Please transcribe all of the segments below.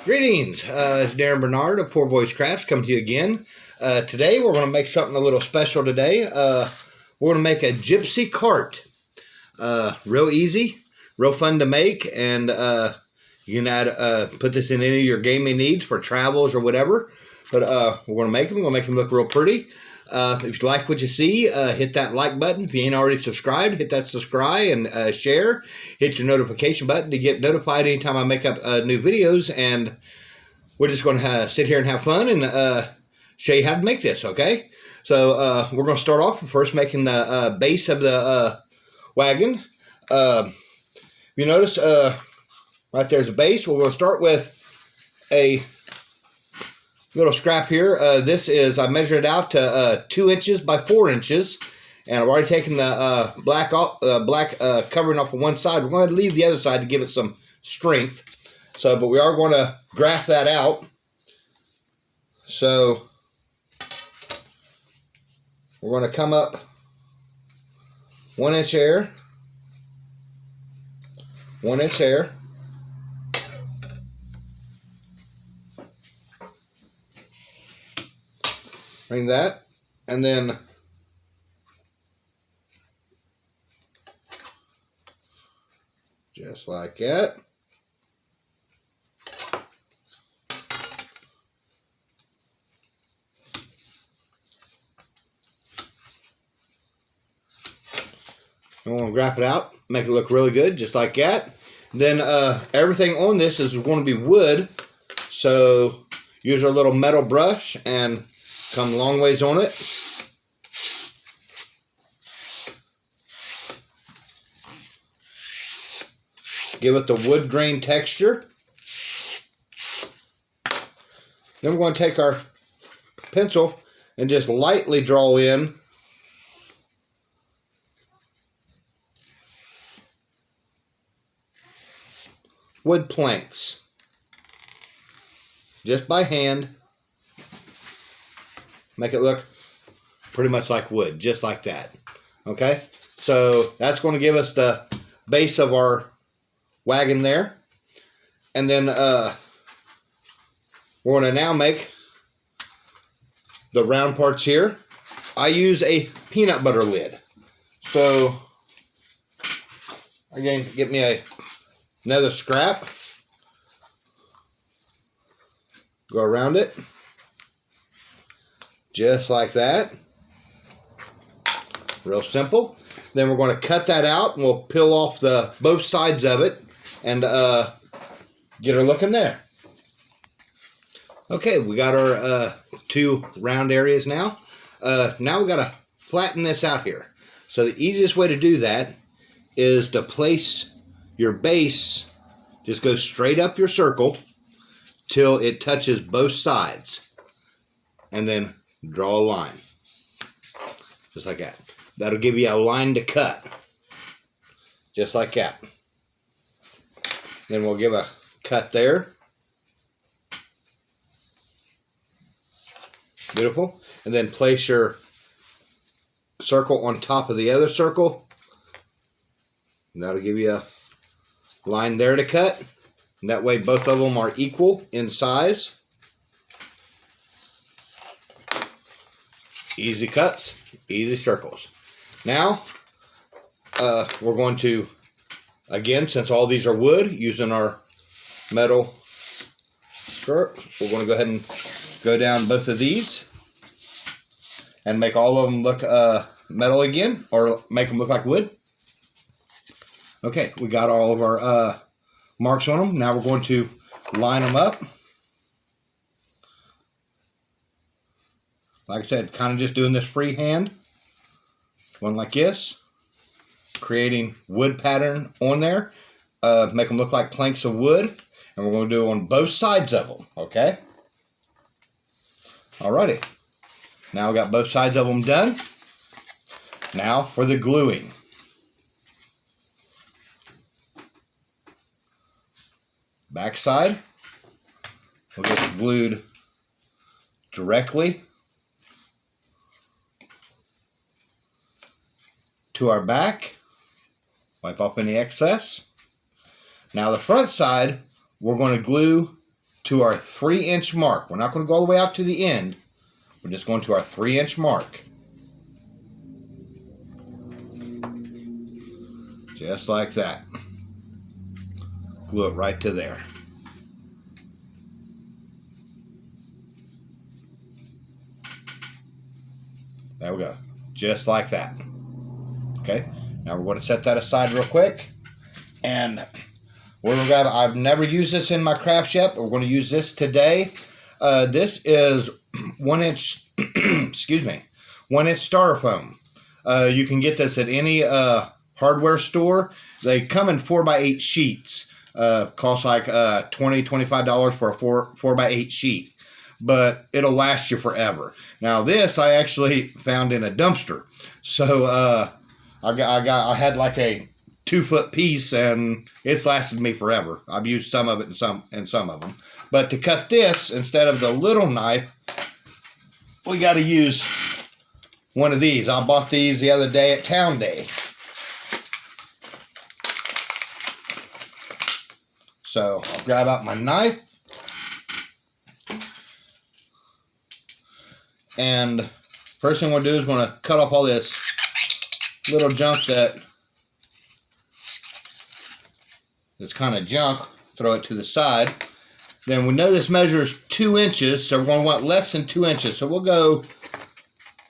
Greetings, it's Darren Bernard of Poor Boys Crafts coming to you again. Today we're going to make something a little special today. We're going to make a gypsy cart. Real easy, real fun to make, and you can put this in any of your gaming needs for travels or whatever. But we're going to make them. We're going to make them look real pretty. If you like what you see, hit that like button. If you ain't already subscribed, hit that subscribe and share. Hit your notification button to get notified anytime I make up new videos. And we're just going to sit here and have fun and show you how to make this, okay? So we're going to start off first making the base of the wagon. You notice right there's the base. We're going to start with a little scrap here. This is, I measured it out to 2 inches by 4 inches, and I've already taken the black covering off of one side. We're going to leave the other side to give it some strength. So, but we are going to graph that out. So we're going to come up 1 inch here, 1 inch here. Bring that, and then just like that. And we're going to grap it out, make it look really good, just like that. Then everything on this is going to be wood, so use our little metal brush and come a long ways on it. Give it the wood grain texture. Then we're going to take our pencil and just lightly draw in wood planks. Just by hand. Make it look pretty much like wood, just like that. Okay? So that's going to give us the base of our wagon there. And then we're going to now make the round parts here. I use a peanut butter lid. So again, get me another scrap. Go around it. Just like that. Real simple. Then we're going to cut that out and we'll peel off the both sides of it and get her looking there. Okay, we got our 2 round areas now. Now we got to flatten this out here. So the easiest way to do that is to place your base, just go straight up your circle till it touches both sides. And then draw a line. Just like that. That'll give you a line to cut. Just like that. Then we'll give a cut there. Beautiful. And then place your circle on top of the other circle. And that'll give you a line there to cut. And that way both of them are equal in size. Easy cuts, easy circles. Now, we're going to, again, since all these are wood, using our metal skirt, we're going to go ahead and go down both of these and make all of them look metal again, or make them look like wood. Okay, we got all of our marks on them. Now we're going to line them up. Like I said, kind of just doing this freehand. One like this. Creating wood pattern on there. Make them look like planks of wood. And we're going to do it on both sides of them. Okay? Alrighty. Now we got both sides of them done. Now for the gluing. Back side. We'll get it glued directly to our back. Wipe off any excess. Now the front side, we're going to glue to our 3-inch mark. We're not going to go all the way out to the end. We're just going to our 3-inch mark. Just like that. Glue it right to there. There we go. Just like that. Okay. Now we're going to set that aside real quick. And we're going to grab, I've never used this in my crafts yet, but we're going to use this today. This is 1-inch, excuse me, 1-inch styrofoam. You can get this at any hardware store. They come in 4x8 sheets. Cost like $20, $25 for a 4x8 sheet. But it'll last you forever. Now this I actually found in a dumpster. So I had like a 2-foot piece, and it's lasted me forever. I've used some of it in some of them. But to cut this, instead of the little knife, we got to use one of these. I bought these the other day at Town Day. So I'll grab out my knife. And first thing we'll do is we're going to cut off all this little junk that's kind of junk. Throw it to the side. Then we know this measures 2 inches, so we're going to want less than 2 inches. So we'll go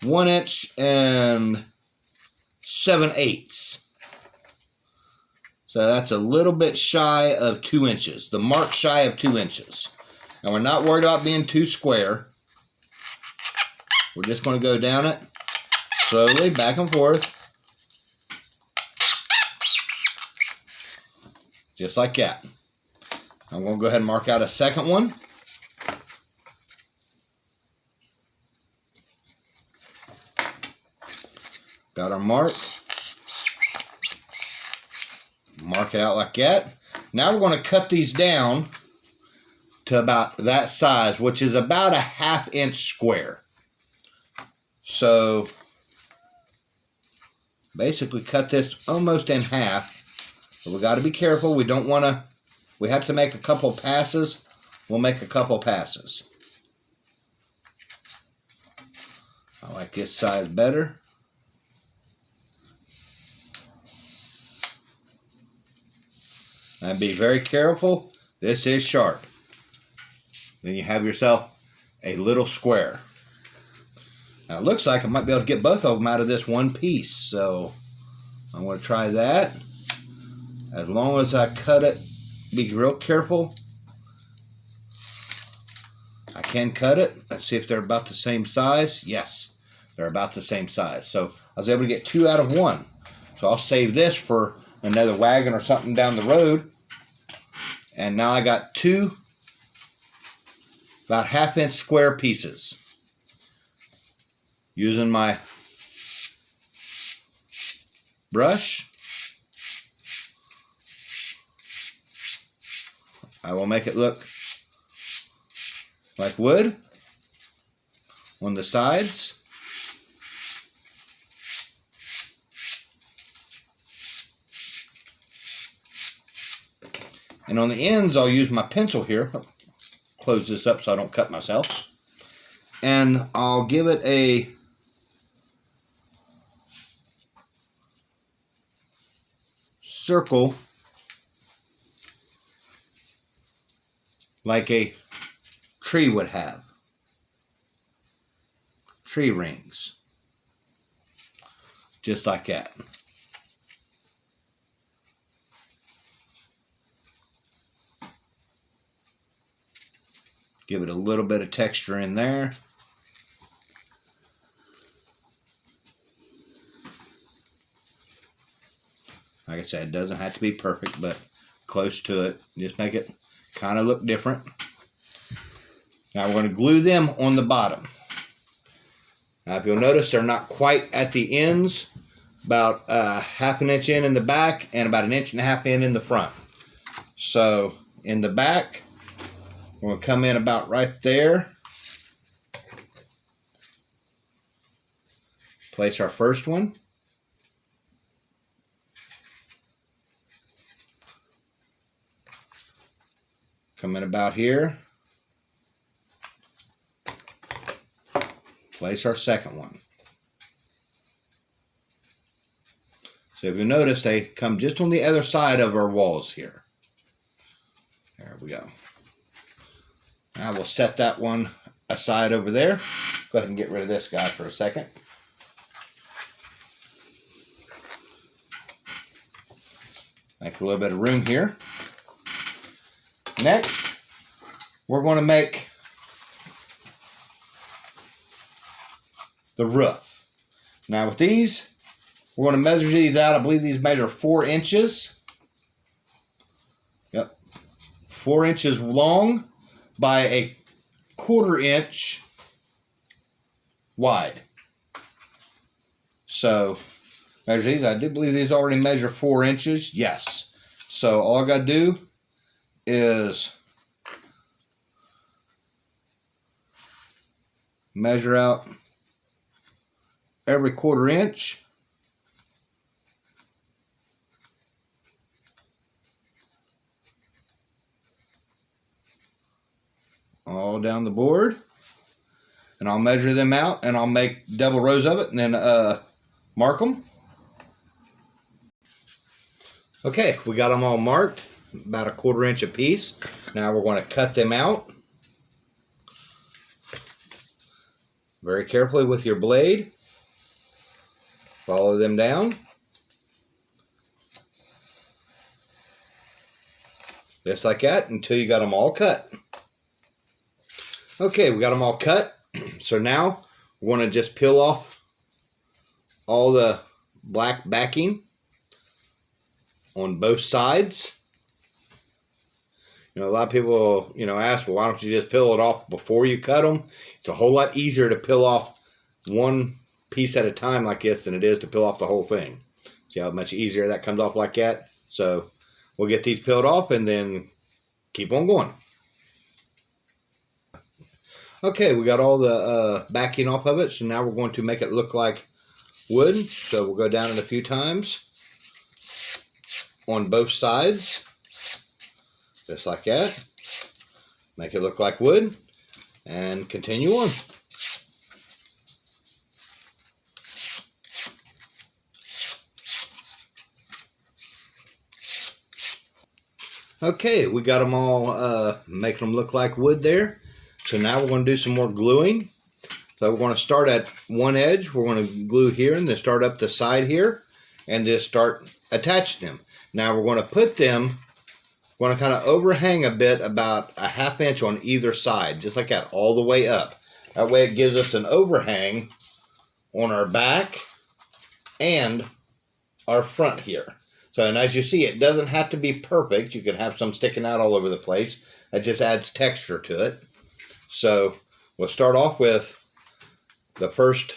1 inch and 7/8. So that's a little bit shy of 2 inches. The mark shy of 2 inches. And we're not worried about being too square. We're just going to go down it slowly, back and forth. Just like that. I'm going to go ahead and mark out a second one. Got our mark. Mark it out like that. Now we're going to cut these down to about that size, which is about a 1/2 inch square. So basically cut this almost in half. But we got to be careful. We don't want to, we have to make a couple passes. We'll make a couple passes. I like this size better. And be very careful. This is sharp. Then you have yourself a little square. Now it looks like I might be able to get both of them out of this one piece. So I'm going to try that. As long as I cut it, be real careful. I can cut it. Let's see if they're about the same size. Yes, they're about the same size. So I was able to get 2 out of 1. So I'll save this for another wagon or something down the road. And now I got 2 about 1/2 inch square pieces. Using my brush, I will make it look like wood on the sides. And on the ends, I'll use my pencil here. Close this up so I don't cut myself. And I'll give it a circle like a tree would have. Tree rings. Just like that. Give it a little bit of texture in there. Like I said, it doesn't have to be perfect, but close to it. Just make it kind of look different. Now we're going to glue them on the bottom. Now if you'll notice, they're not quite at the ends. About 1/2 inch in the back and about 1.5 inches in the front. So in the back, we're going to come in about right there. Place our first one. Come in about here. place our second one. So if you notice, they come just on the other side of our walls here. There we go. Now we'll set that one aside over there. Go ahead and get rid of this guy for a second. Make a little bit of room here. Next, we're going to make the roof. Now with these, we're going to measure these out. I believe these measure 4 inches. Yep. 4 inches long by a 1/4 inch wide. So, measure these. I do believe these already measure 4 inches. Yes. So all I got to do is measure out every 1/4 inch. All down the board. And I'll measure them out, and I'll make double rows of it, and then mark them. Okay, we got them all marked, about a 1/4 inch a piece. Now we're going to cut them out very carefully with your blade. Follow them down. Just like that until you got them all cut. Okay, we got them all cut. So now we're going to just peel off all the black backing on both sides. You know, a lot of people, ask, well, why don't you just peel it off before you cut them? It's a whole lot easier to peel off one piece at a time like this than it is to peel off the whole thing. See how much easier that comes off like that? So we'll get these peeled off and then keep on going. Okay, we got all the backing off of it, so now we're going to make it look like wood. So we'll go down it a few times on both sides, just like that. Make it look like wood, and continue on. Okay, we got them all making them look like wood there. So now we're going to do some more gluing. So we're going to start at one edge. We're going to glue here and then start up the side here and just start attaching them. Now we're going to put them, we're going to kind of overhang a bit, about a 1/2 inch on either side, just like that, all the way up. That way it gives us an overhang on our back and our front here. So, and as you see, it doesn't have to be perfect. You can have some sticking out all over the place. That just adds texture to it. So we'll start off with the first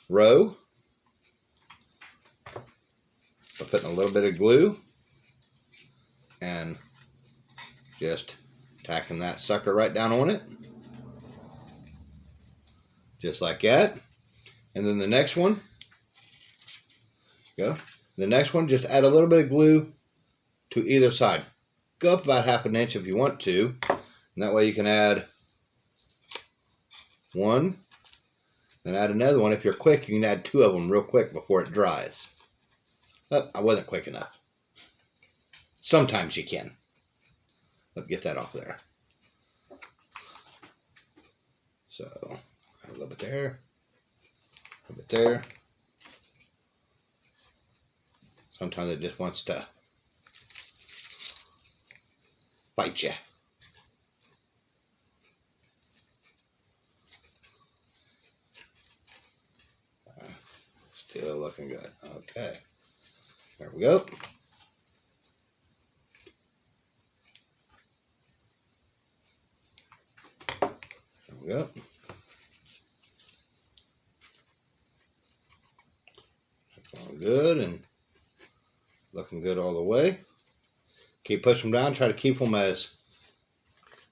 row. We're putting a little bit of glue and just tacking that sucker right down on it. Just like that. And then the next one, go. The next one, just add a little bit of glue to either side. Go up about 1/2 inch if you want to. And that way you can add one and add another one. If you're quick, you can add 2 of them real quick before it dries. Oh, I wasn't quick enough. Sometimes you can. But get that off there. So, a little bit there. A little bit there. Sometimes it just wants to bite you. Still looking good. Okay. There we go. There we go. All good and looking good all the way. Keep pushing them down. Try to keep them as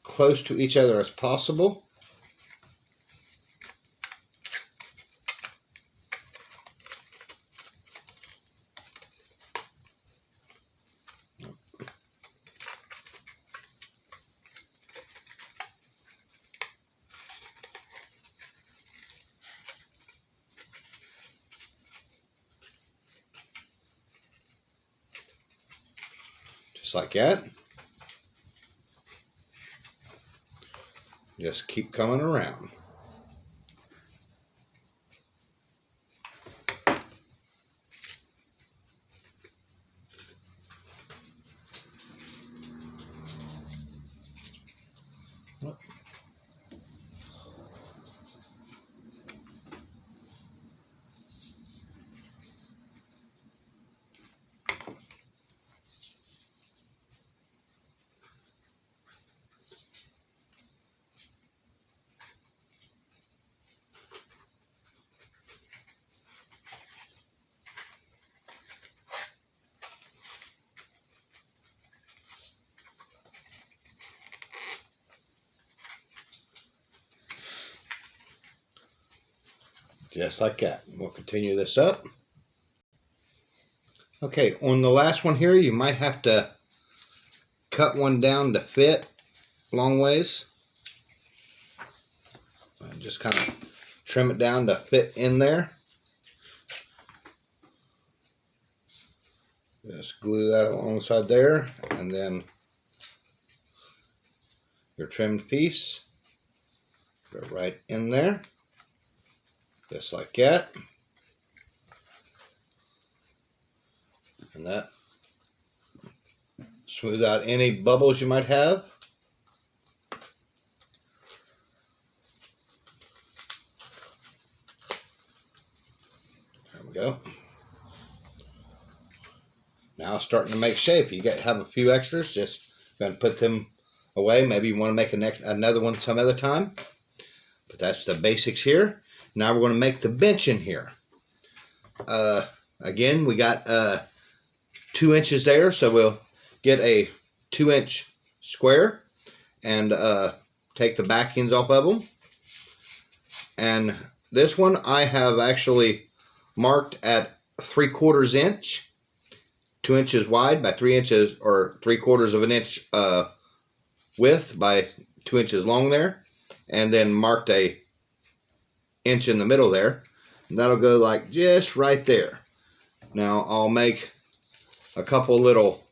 close to each other as possible. Just like that. Just keep coming around. Just like that. We'll continue this up. Okay, on the last one here, you might have to cut one down to fit long ways. And just kind of trim it down to fit in there. Just glue that alongside there, and then your trimmed piece go right in there. Just like that. And that smooth out any bubbles you might have. There we go. Now starting to make shape. You have a few extras, just going to put them away. Maybe you want to make another one some other time. But that's the basics here. Now we're going to make the bench in here. Again, we got 2 inches there, so we'll get a 2-inch square and take the back ends off of them. And this one I have actually marked at 3/4 inch, 2 inches wide by 3 inches, or 3/4 of an inch width by 2 inches long there, and then marked a inch in the middle there, and that'll go like just right there. Now I'll make a couple little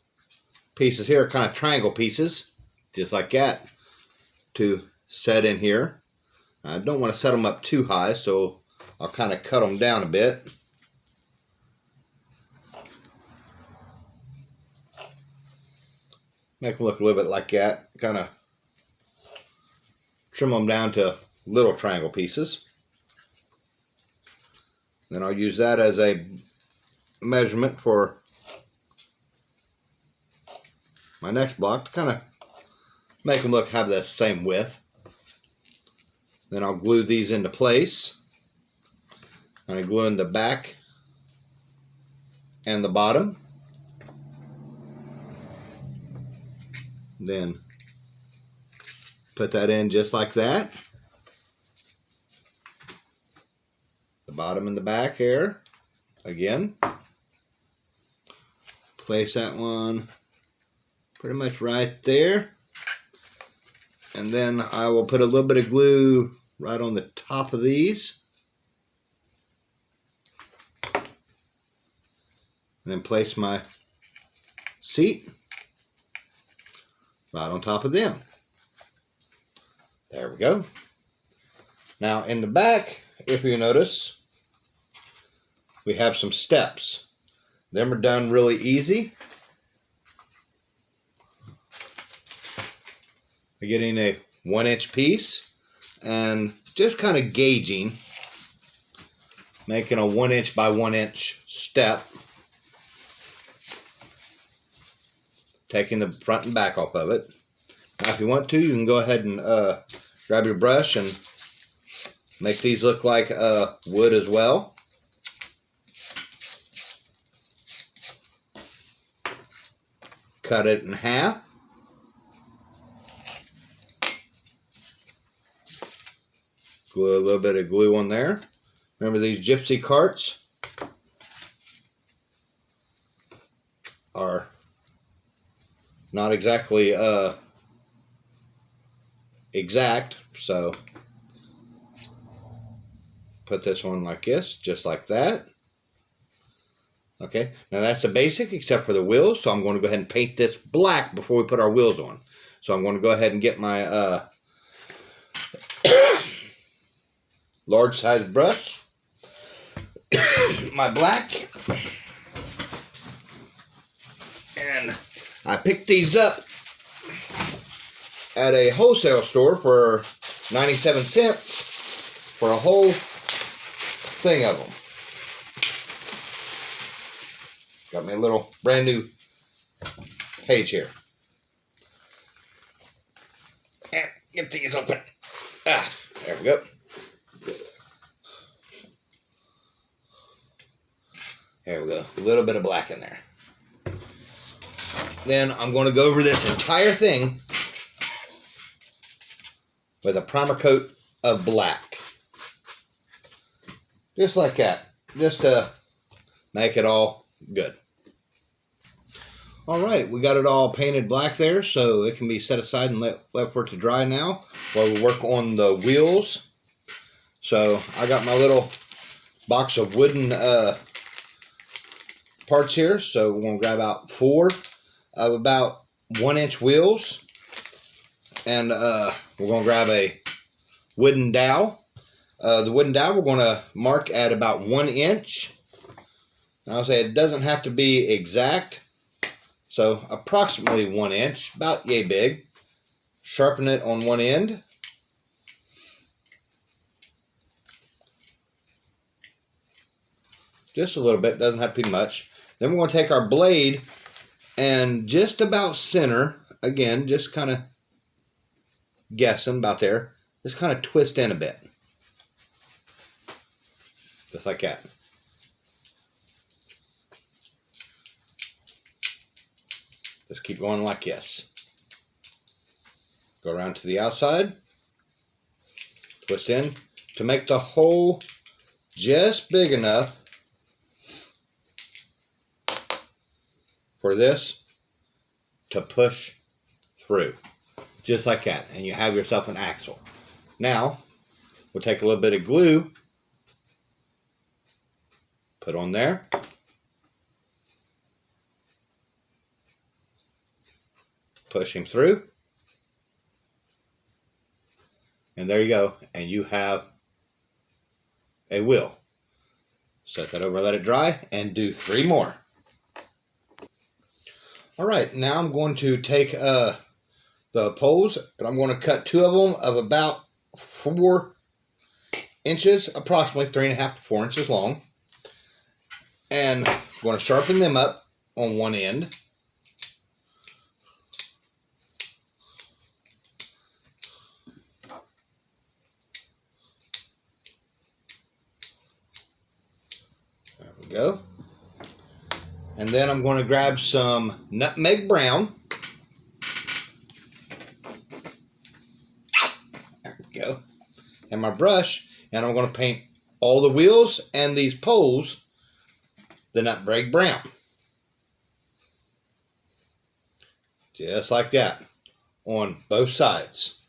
pieces here, kind of triangle pieces, just like that, to set in here. I don't want to set them up too high, so I'll kind of cut them down a bit. Make them look a little bit like that, kind of trim them down to little triangle pieces. Then I'll use that as a measurement for my next block to kind of make them have the same width. Then I'll glue these into place. I'm gluing the back and the bottom. Then put that in just like that. The bottom and the back here. Again. Place that one pretty much right there. And then I will put a little bit of glue right on the top of these. And then place my seat right on top of them. There we go. Now in the back, if you notice, we have some steps. Them are done really easy. We're getting a 1-inch piece and just kind of gauging, making a 1-inch by 1-inch step, taking the front and back off of it. Now if you want to, you can go ahead and grab your brush and make these look like wood as well. Cut it in half. Glue a little bit of glue on there. Remember these gypsy carts are not exactly exact, so put this one like this, just like that. Okay, now that's the basic except for the wheels, so I'm going to go ahead and paint this black before we put our wheels on. So I'm going to go ahead and get my large size brush, my black, and I picked these up at a wholesale store for 97 cents for a whole thing of them. Got me a little brand new page here. And get these open. There we go. There we go. A little bit of black in there. Then I'm going to go over this entire thing with a primer coat of black. Just like that. Just to make it all good. Alright, we got it all painted black there, so it can be set aside and left for it to dry now while we work on the wheels. So I got my little box of wooden parts here, so we're going to grab out 4 of about 1-inch wheels, and we're going to grab a wooden dowel. The wooden dowel we're going to mark at about 1 inch. I'll say it doesn't have to be exact, so approximately 1 inch, about yay big. Sharpen it on one end. Just a little bit, doesn't have to be much. Then we're going to take our blade and just about center, again, just kind of guessing about there, just kind of twist in a bit. Just like that. Just keep going like this. Go around to the outside. Twist in to make the hole just big enough for this to push through. Just like that. And you have yourself an axle. Now, we'll take a little bit of glue, put on there. Push him through. And there you go. And you have a wheel. Set that over, let it dry, and do 3 more. Alright, now I'm going to take the poles, and I'm going to cut 2 of them of about 4 inches, approximately 3.5 to 4 inches long. And I'm going to sharpen them up on one end. There we go. And then I'm going to grab some nutmeg brown. There we go. And my brush, and I'm going to paint all the wheels and these poles the nutmeg brown. Just like that on both sides.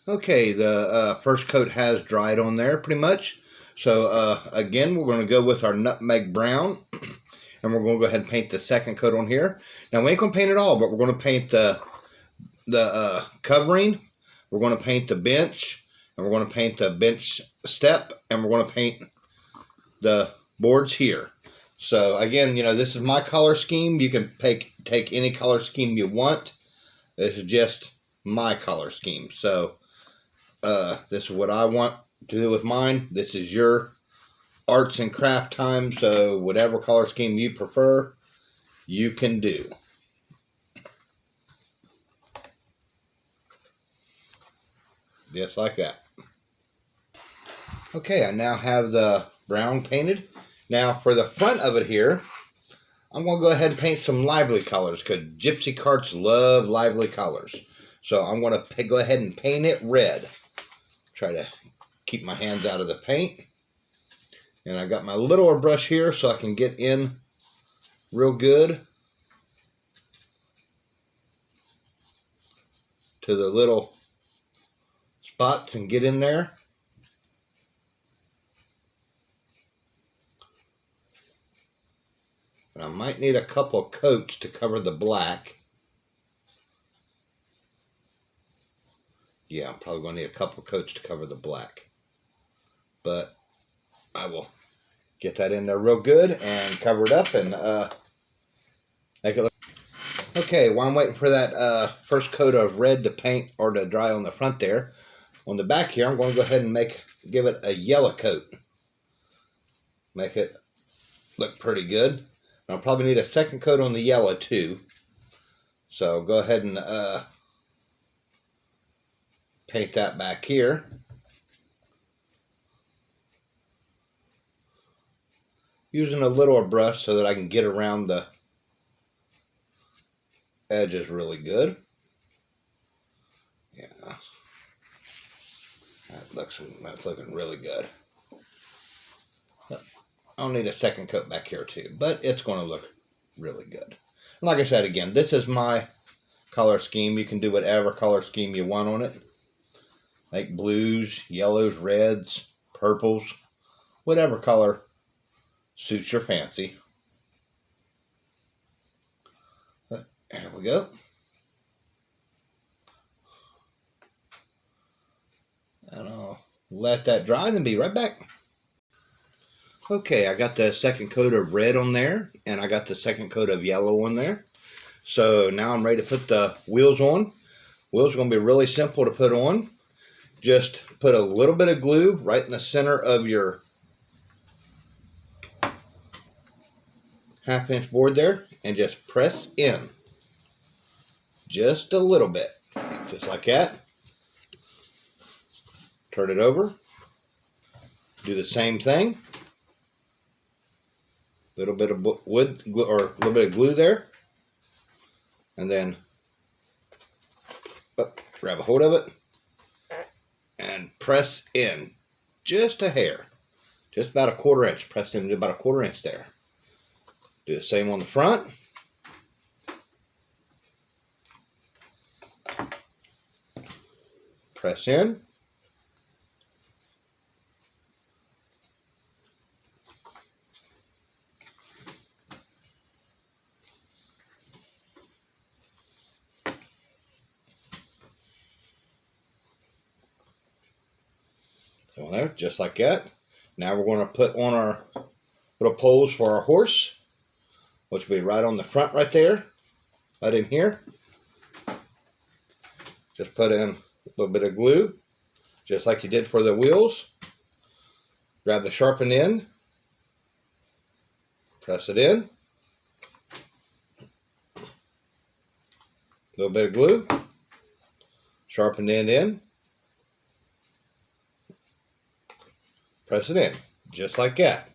Okay, the first coat has dried on there pretty much. So again, we're going to go with our nutmeg brown, and we're going to go ahead and paint the second coat on here. Now we ain't going to paint it all, but we're going to paint the covering. We're going to paint the bench, and we're going to paint the bench step, and we're going to paint the boards here. So again, you know, this is my color scheme. You can take any color scheme you want. This is just my color scheme. So this is what I want to do with mine. This is your arts and craft time, so whatever color scheme you prefer, you can do. Just like that. Okay, I now have the brown painted. Now for the front of it here, I'm going to go ahead and paint some lively colors, because gypsy carts love lively colors. So I'm going to go ahead and paint it red. Try to keep my hands out of the paint. And I got my littler brush here so I can get in real good to the little spots and get in there. might need a couple coats to cover the black. Yeah, I'm probably going to need a couple coats to cover the black. But I will get that in there real good and cover it up and make it look. Okay, while I'm waiting for that first coat of red to paint or to dry on the front there, on the back here, I'm going to go ahead and give it a yellow coat. Make it look pretty good. And I'll probably need a second coat on the yellow too. So go ahead and paint that back here. Using a little brush so that I can get around the edges really good. Yeah, that's looking really good. I'll need a second coat back here too, but it's going to look really good. And like I said again, this is my color scheme. You can do whatever color scheme you want on it. Like blues, yellows, reds, purples, whatever color suits your fancy. There we go. And I'll let that dry and then be right back. Okay, I got the second coat of red on there, and I got the second coat of yellow on there. So now I'm ready to put the wheels on. Wheels are going to be really simple to put on. Just put a little bit of glue right in the center of your 1/2 inch board there, and just press in. Just a little bit, just like that. Turn it over. Do the same thing. Little bit of wood or a little bit of glue there, and then grab a hold of it and press in just a hair, just about a 1/4 inch. Press in about a 1/4 inch there. Do the same on the front. Press in. On there, just like that. Now we're going to put on our little poles for our horse, which will be right on the front right there, right in here. Just put in a little bit of glue, just like you did for the wheels. Grab the sharpened end, press it in. A little bit of glue, sharpened end in. Press it in, just like that.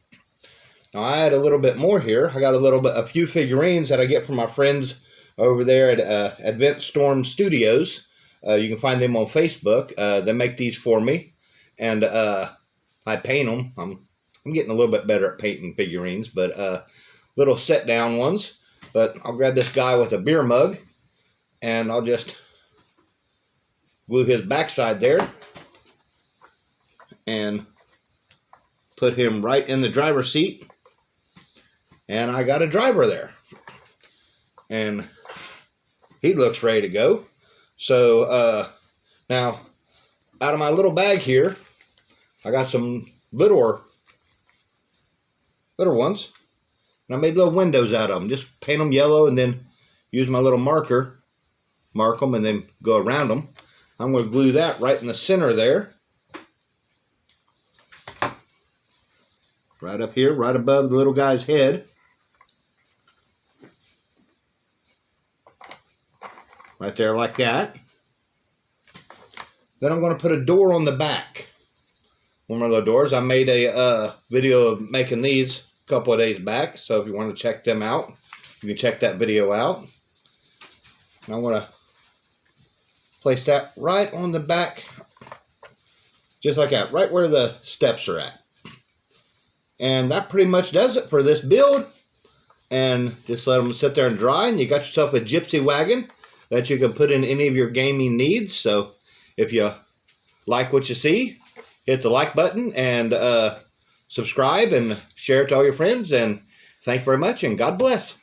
Now I add a little bit more here. I got a few figurines that I get from my friends over there at Advent Storm Studios. You can find them on Facebook. They make these for me, and I paint them. I'm getting a little bit better at painting figurines, but little set down ones. But I'll grab this guy with a beer mug, and I'll just glue his backside there, and put him right in the driver's seat, and I got a driver there, and he looks ready to go. So now out of my little bag here, I got some littler ones, and I made little windows out of them. Just paint them yellow and then use my little marker, mark them, and then go around them. I'm going to glue that right in the center there. Right up here, right above the little guy's head. Right there like that. Then I'm going to put a door on the back. One of my little doors. I made a video of making these a couple of days back. So if you want to check them out, you can check that video out. And I want to place that right on the back. Just like that, right where the steps are at. And that pretty much does it for this build. And just let them sit there and dry, and you got yourself a Gypsy Wagon that you can put in any of your gaming needs. So if you like what you see, hit the like button and subscribe and share it to all your friends. And Thank you very much, and God bless.